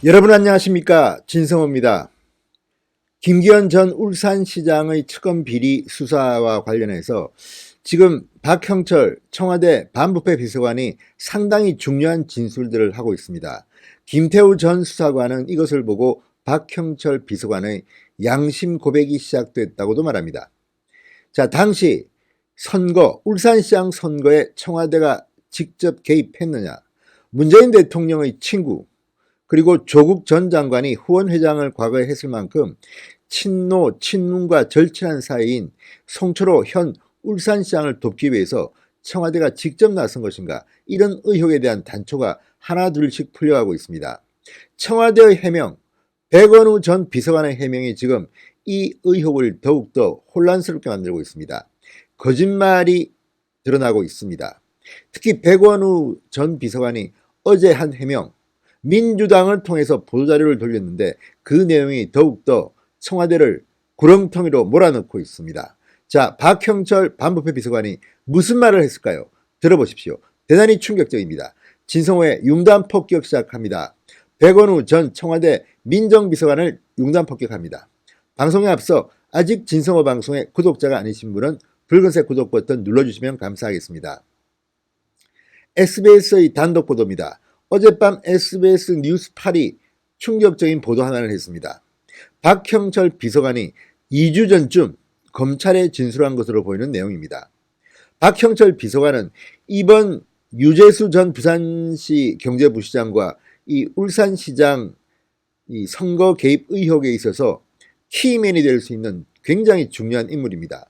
여러분 안녕하십니까? 진성호입니다. 김기현 전 울산시장의 특검 비리 수사와 관련해서 지금 박형철 청와대 반부패 비서관이 상당히 중요한 진술들을 하고 있습니다. 김태우 전 수사관은 이것을 보고 박형철 비서관의 양심 고백이 시작됐다고도 말합니다. 자, 당시 울산시장 선거에 청와대가 직접 개입했느냐? 문재인 대통령의 친구 그리고 조국 전 장관이 후원회장을 과거에 했을 만큼 친노, 친문과 절친한 사이인 송철호 현 울산시장을 돕기 위해서 청와대가 직접 나선 것인가, 이런 의혹에 대한 단초가 하나둘씩 풀려가고 있습니다. 청와대의 해명, 백원우 전 비서관의 해명이 지금 이 의혹을 더욱더 혼란스럽게 만들고 있습니다. 거짓말이 드러나고 있습니다. 특히 백원우 전 비서관이 어제 한 해명, 민주당을 통해서 보도자료를 돌렸는데 그 내용이 더욱더 청와대를 구렁텅이로 몰아넣고 있습니다. 자, 박형철 반부패 비서관이 무슨 말을 했을까요? 들어보십시오. 대단히 충격적입니다. 진성호의 융단 폭격 시작합니다. 백원우 전 청와대 민정비서관을 융단 폭격합니다. 방송에 앞서 아직 진성호 방송의 구독자가 아니신 분은 붉은색 구독 버튼 눌러주시면 감사하겠습니다. SBS의 단독 보도입니다. 어젯밤 SBS 뉴스 8이 충격적인 보도 하나를 했습니다. 박형철 비서관이 2주 전쯤 검찰에 진술한 것으로 보이는 내용입니다. 박형철 비서관은 이번 유재수 전 부산시 경제부시장과 이 울산시장 이 선거 개입 의혹에 있어서 키맨이 될 수 있는 굉장히 중요한 인물입니다.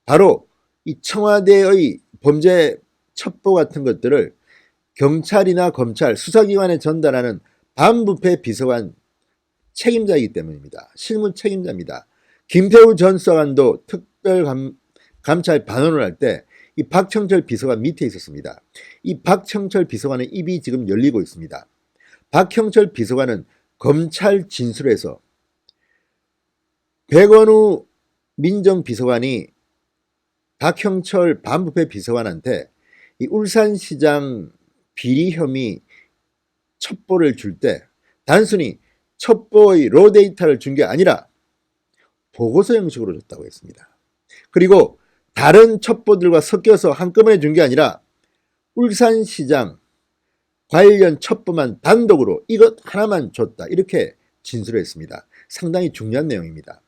바로 이 청와대의 범죄 첩보 같은 것들을 경찰이나 검찰, 수사기관에 전달하는 반부패 비서관 책임자이기 때문입니다. 실무 책임자입니다. 김태우 전 수사관도 특별감찰 반원을 할 때 이 박형철 비서관 밑에 있었습니다. 이 박형철 비서관의 입이 지금 열리고 있습니다. 박형철 비서관은 검찰 진술에서 백원우 민정비서관이 박형철 반부패 비서관한테 이 울산시장 비리 혐의 첩보를 줄 때 단순히 첩보의 로 데이터를 준 게 아니라 보고서 형식으로 줬다고 했습니다. 그리고 다른 첩보들과 섞여서 한꺼번에 준 게 아니라 울산시장 관련 첩보만 단독으로 이것 하나만 줬다, 이렇게 진술했습니다. 상당히 중요한 내용입니다.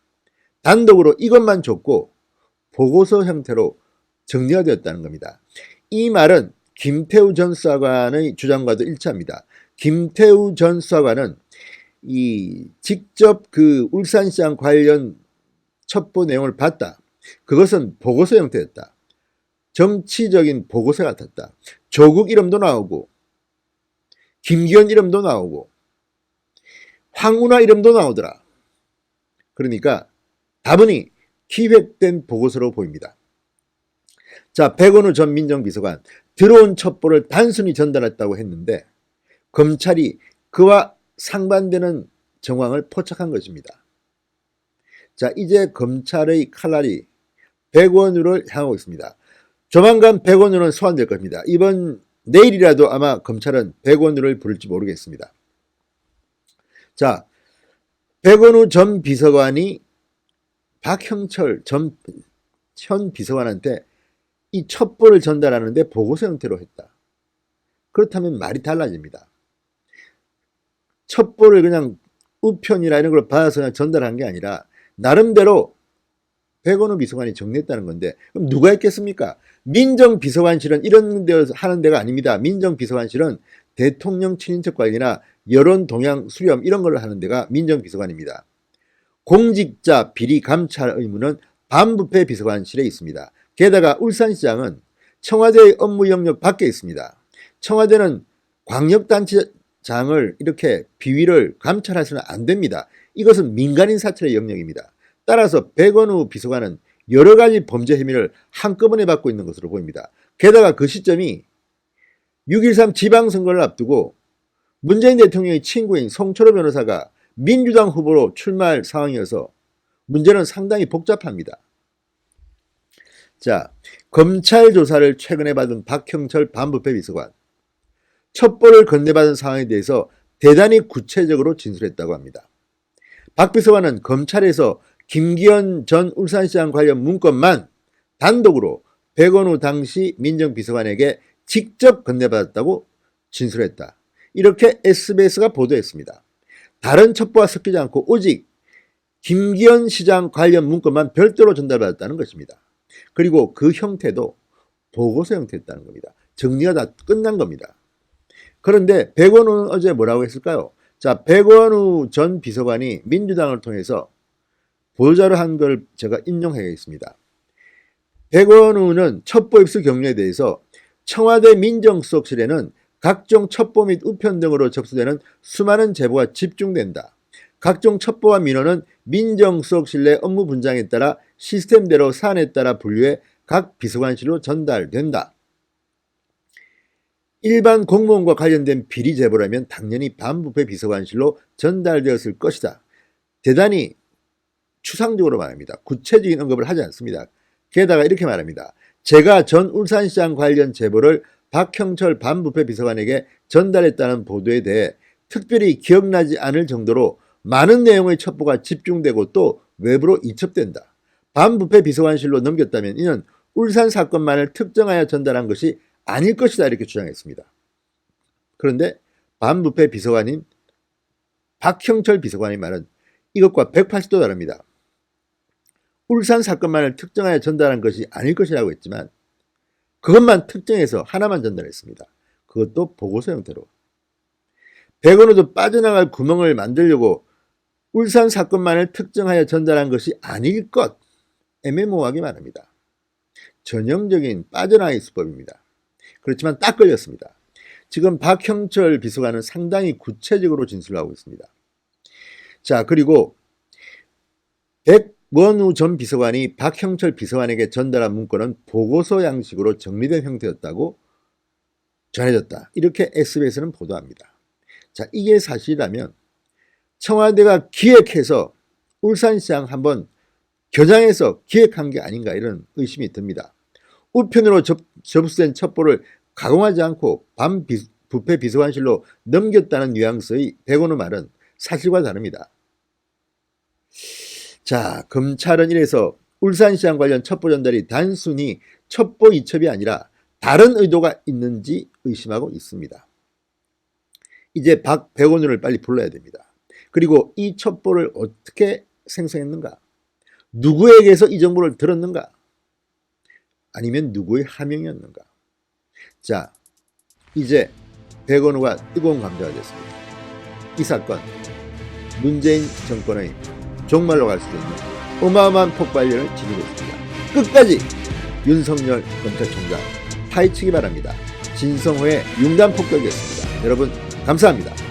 단독으로 이것만 줬고 보고서 형태로 정리가 되었다는 겁니다. 이 말은 김태우 전 수사관의 주장과도 일치합니다. 김태우 전 수사관은 직접 그 울산시장 관련 첩보 내용을 봤다. 그것은 보고서 형태였다. 정치적인 보고서 같았다. 조국 이름도 나오고 김기현 이름도 나오고 황운하 이름도 나오더라. 그러니까 다분히 기획된 보고서로 보입니다. 자, 백원우 전 민정비서관, 들어온 첩보를 단순히 전달했다고 했는데 검찰이 그와 상반되는 정황을 포착한 것입니다. 자, 이제 검찰의 칼날이 백원우를 향하고 있습니다. 조만간 백원우는 소환될 겁니다. 내일이라도 아마 검찰은 백원우를 부를지 모르겠습니다. 자, 백원우 전 비서관이 박형철 현 비서관한테 이 첩보를 전달하는데 보고서 형태로 했다. 그렇다면 말이 달라집니다. 첩보를 그냥 우편이나 이런 걸 받아서 그냥 전달한 게 아니라 나름대로 백원우 비서관이 정리했다는 건데, 그럼 누가 했겠습니까? 민정비서관실은 이런 데 하는 데가 아닙니다. 민정비서관실은 대통령 친인척 관리나 여론 동향 수렴 이런 걸 하는 데가 민정비서관입니다. 공직자 비리 감찰 의무는 반부패 비서관실에 있습니다. 게다가 울산시장은 청와대의 업무 영역 밖에 있습니다. 청와대는 광역단체장을 이렇게 비위를 감찰해서는 안 됩니다. 이것은 민간인 사찰의 영역입니다. 따라서 백원우 비서관은 여러 가지 범죄 혐의를 한꺼번에 받고 있는 것으로 보입니다. 게다가 그 시점이 6.13 지방선거를 앞두고 문재인 대통령의 친구인 송철호 변호사가 민주당 후보로 출마할 상황이어서 문제는 상당히 복잡합니다. 자, 검찰 조사를 최근에 받은 박형철 반부패 비서관, 첩보를 건네받은 상황에 대해서 대단히 구체적으로 진술했다고 합니다. 박 비서관은 검찰에서 김기현 전 울산시장 관련 문건만 단독으로 백원우 당시 민정비서관에게 직접 건네받았다고 진술했다. 이렇게 SBS가 보도했습니다. 다른 첩보와 섞이지 않고 오직 김기현 시장 관련 문건만 별도로 전달받았다는 것입니다. 그리고 그 형태도 보고서 형태였다는 겁니다. 정리가 다 끝난 겁니다. 그런데 백원우는 어제 뭐라고 했을까요? 자, 백원우 전 비서관이 민주당을 통해서 보도자료 한 걸 제가 인용하겠습니다. 백원우는 첩보 입수 경로에 대해서 청와대 민정수석실에는 각종 첩보 및 우편 등으로 접수되는 수많은 제보가 집중된다. 각종 첩보와 민원은 민정수석실 내 업무 분장에 따라 시스템대로 사안에 따라 분류해 각 비서관실로 전달된다. 일반 공무원과 관련된 비리 제보라면 당연히 반부패 비서관실로 전달되었을 것이다. 대단히 추상적으로 말합니다. 구체적인 언급을 하지 않습니다. 게다가 이렇게 말합니다. 제가 전 울산시장 관련 제보를 박형철 반부패 비서관에게 전달했다는 보도에 대해 특별히 기억나지 않을 정도로 많은 내용의 첩보가 집중되고 또 외부로 이첩된다. 반부패 비서관실로 넘겼다면 이는 울산 사건만을 특정하여 전달한 것이 아닐 것이다 이렇게 주장했습니다. 그런데 반부패 비서관인 박형철 비서관의 말은 이것과 180도 다릅니다. 울산 사건만을 특정하여 전달한 것이 아닐 것이라고 했지만 그것만 특정해서 하나만 전달했습니다. 그것도 보고서 형태로. 백원우도 빠져나갈 구멍을 만들려고 울산 사건만을 특정하여 전달한 것이 아닐 것 애매모호하게 말합니다. 전형적인 빠져나가기 수법입니다. 그렇지만 딱 걸렸습니다. 지금 박형철 비서관은 상당히 구체적으로 진술하고 있습니다. 자, 그리고 백원우 전 비서관이 박형철 비서관에게 전달한 문건은 보고서 양식으로 정리된 형태였다고 전해졌다. 이렇게 SBS는 보도합니다. 자, 이게 사실이라면 청와대가 기획해서 울산시장 한번 겨장해서 기획한 게 아닌가 이런 의심이 듭니다. 우편으로 접수된 첩보를 가공하지 않고 반부패 비서관실로 넘겼다는 뉘앙스의 백원우 말은 사실과 다릅니다. 자, 검찰은 이래서 울산시장 관련 첩보 전달이 단순히 첩보 이첩이 아니라 다른 의도가 있는지 의심하고 있습니다. 이제 백원우를 빨리 불러야 됩니다. 그리고 이 첩보를 어떻게 생성했는가? 누구에게서 이 정보를 들었는가? 아니면 누구의 하명이었는가? 자, 이제 백원우가 뜨거운 감자가 됐습니다. 이 사건 문재인 정권의 종말로 갈 수도 있는 어마어마한 폭발력을 지니고 있습니다. 끝까지 윤석열 검찰총장 파헤치기 바랍니다. 진성호의 융단 폭격이었습니다. 여러분 감사합니다.